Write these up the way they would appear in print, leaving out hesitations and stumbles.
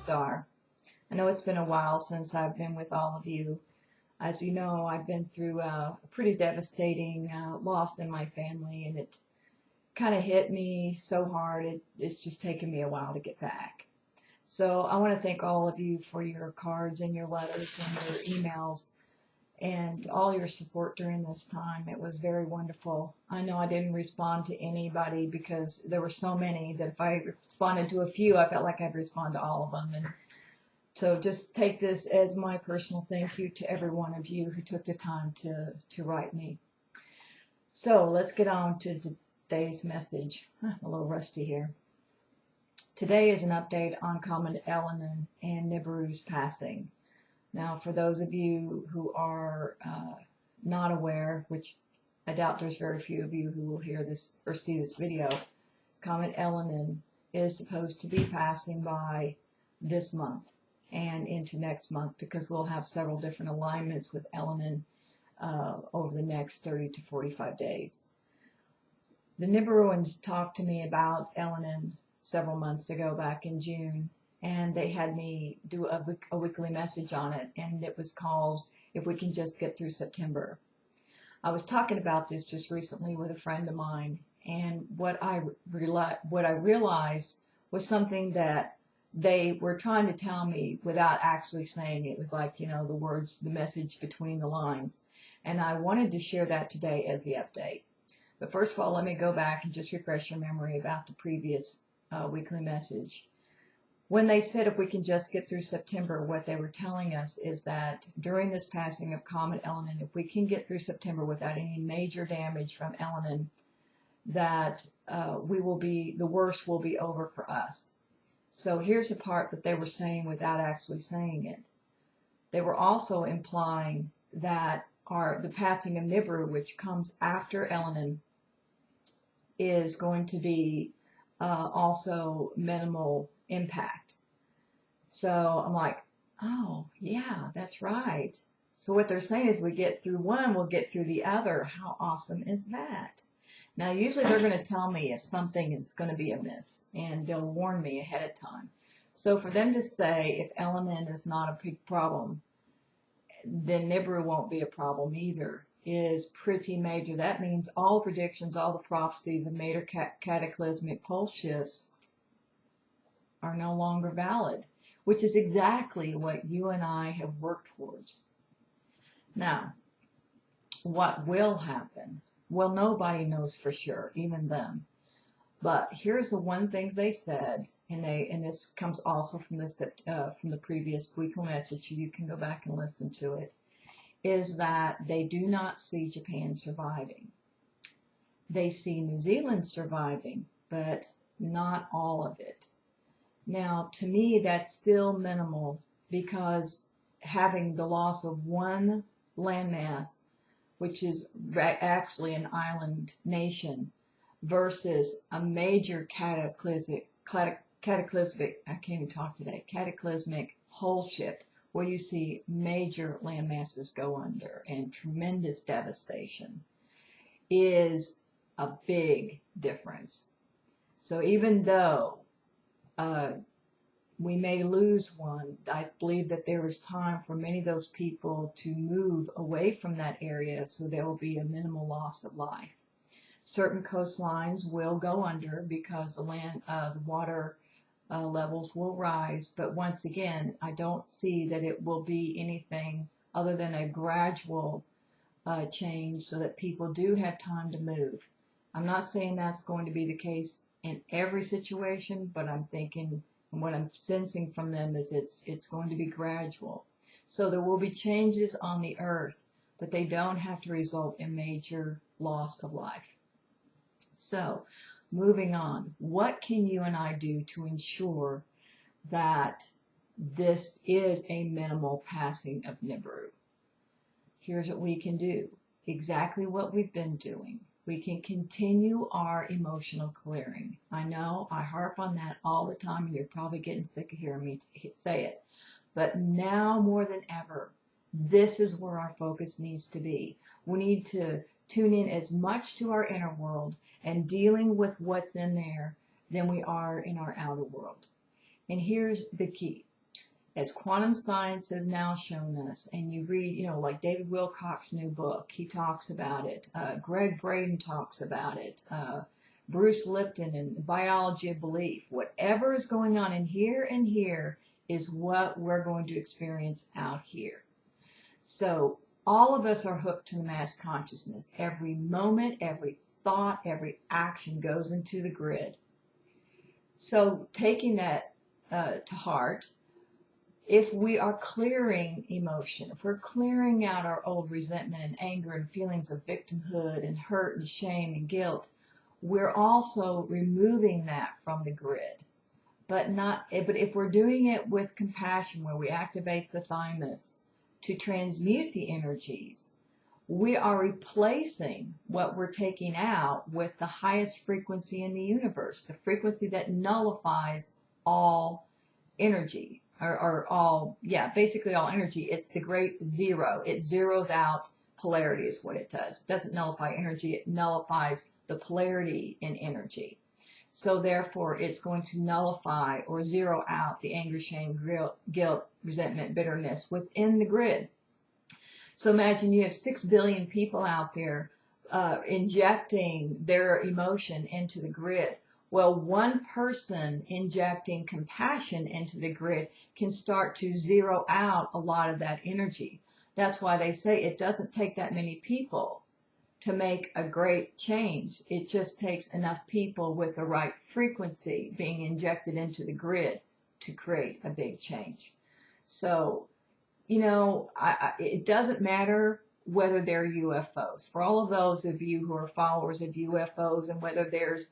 star. I know it's been a while since I've been with all of you. As you know, I've been through a pretty devastating loss in my family, and it kind of hit me so hard, it's just taken me a while to get back. So I want to thank all of you for your cards and your letters and your emails and all your support during this time. It was very wonderful. I know I didn't respond to anybody because there were so many that if I responded to a few, I felt like I'd respond to all of them. And so just take this as my personal thank you to every one of you who took the time to write me. So let's get on to today's message. I'm a little rusty here. Today is an update on Comet Elenin and Nibiru's passing. Now, for those of you who are not aware, which I doubt there's very few of you who will hear this or see this video, Comet Elenin is supposed to be passing by this month and into next month, because we'll have several different alignments with Elenin over the next 30 to 45 days. The Nibiruans talked to me about Elenin several months ago, back in June, and they had me do a weekly message on it, and it was called "If We Can Just Get Through September." I was talking about this just recently with a friend of mine, and what I realized was something that they were trying to tell me without actually saying it. It was like, you know, the words, the message between the lines, and I wanted to share that today as the update. But first of all, let me go back and just refresh your memory about the previous weekly message. When they said if we can just get through September, what they were telling us is that during this passing of Comet Elenin, if we can get through September without any major damage from Elenin, that the worst will be over for us. So here's the part that they were saying without actually saying it. They were also implying that the passing of Nibiru, which comes after Elenin, is going to be also minimal impact. So I'm like, oh yeah, that's right. So what they're saying is we get through one, we'll get through the other. How awesome is that? Now usually they're going to tell me if something is going to be amiss, and they'll warn me ahead of time. So for them to say if Elenin is not a big problem, then Nibiru won't be a problem either, is pretty major. That means all predictions, all the prophecies of major cataclysmic pole shifts are no longer valid, which is exactly what you and I have worked towards. Now, what will happen? Well, nobody knows for sure, even them. But here's the one thing they said, and this comes also from the previous weekly message. You can go back and listen to it. Is that they do not see Japan surviving. They see New Zealand surviving, but not all of it. Now, to me, that's still minimal, because having the loss of one landmass, which is actually an island nation, versus a major cataclysmic, I can't even talk today, cataclysmic whole shift, where you see major land masses go under and tremendous devastation, is a big difference. So even though we may lose one, I believe that there is time for many of those people to move away from that area, so there will be a minimal loss of life. Certain coastlines will go under because the water levels will rise, but once again, I don't see that it will be anything other than a gradual change, so that people do have time to move. I'm not saying that's going to be the case in every situation, but I'm thinking, and what I'm sensing from them is it's going to be gradual. So there will be changes on the earth, but they don't have to result in major loss of life. So moving on, what can you and I do to ensure that this is a minimal passing of Nibiru? Here's what we can do. Exactly what we've been doing. We can continue our emotional clearing. I know I harp on that all the time, and you're probably getting sick of hearing me say it. But now more than ever, this is where our focus needs to be. We need to tune in as much to our inner world and dealing with what's in there than we are in our outer world. And here's the key. as quantum science has now shown us, and you read, like David Wilcock's new book, he talks about it. Greg Braden talks about it. Bruce Lipton in Biology of Belief. Whatever is going on in here and here is what we're going to experience out here. So all of us are hooked to the mass consciousness. Every moment, every thought, every action goes into the grid. So taking that to heart, if we are clearing emotion, if we're clearing out our old resentment and anger and feelings of victimhood and hurt and shame and guilt, we're also removing that from the grid. But if we're doing it with compassion, where we activate the thymus to transmute the energies, we are replacing what we're taking out with the highest frequency in the universe, the frequency that nullifies all energy. Basically all energy. It's the great zero. It zeroes out polarity is what it does. It doesn't nullify energy. It nullifies the polarity in energy. So therefore, it's going to nullify or zero out the anger, shame, guilt, resentment, bitterness within the grid. So imagine you have 6 billion people out there injecting their emotion into the grid. Well, one person injecting compassion into the grid can start to zero out a lot of that energy. That's why they say it doesn't take that many people to make a great change. It just takes enough people with the right frequency being injected into the grid to create a big change. So, it doesn't matter whether they're UFOs. For all of those of you who are followers of UFOs, and whether there's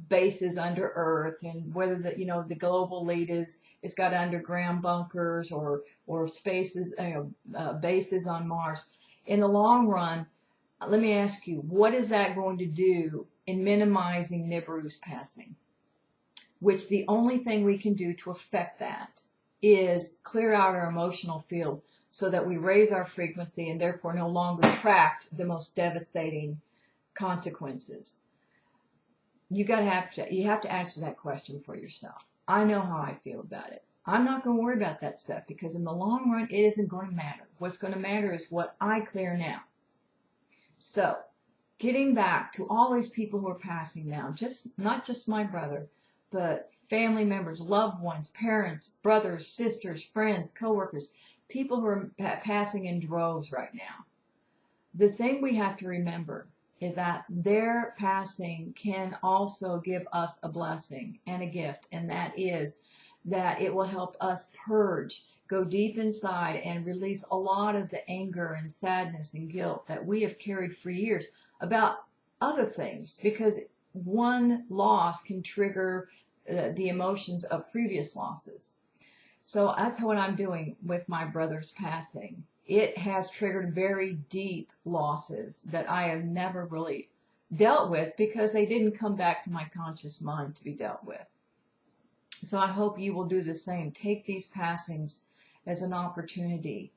bases under Earth, and whether the global elite is got underground bunkers or spaces, bases on Mars. In the long run, let me ask you, what is that going to do in minimizing Nibiru's passing? Which the only thing we can do to affect that is clear out our emotional field so that we raise our frequency and therefore no longer attract the most devastating consequences. You have to answer that question for yourself. I know how I feel about it. I'm not going to worry about that stuff because in the long run, it isn't going to matter. What's going to matter is what I clear now. So, getting back to all these people who are passing now, not just my brother, but family members, loved ones, parents, brothers, sisters, friends, coworkers, people who are passing in droves right now. The thing we have to remember is that their passing can also give us a blessing and a gift, and that is that it will help us purge, go deep inside, and release a lot of the anger and sadness and guilt that we have carried for years about other things, because one loss can trigger the emotions of previous losses. So that's what I'm doing with my brother's passing. It has triggered very deep losses that I have never really dealt with because they didn't come back to my conscious mind to be dealt with. So I hope you will do the same. Take these passings as an opportunity.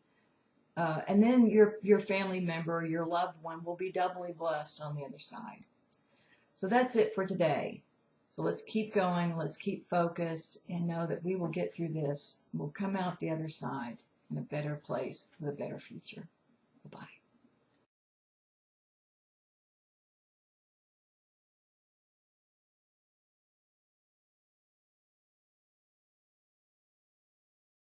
And then your family member, your loved one will be doubly blessed on the other side. So that's it for today. So let's keep going. Let's keep focused and know that we will get through this. We'll come out the other side in a better place with a better future. Bye-bye.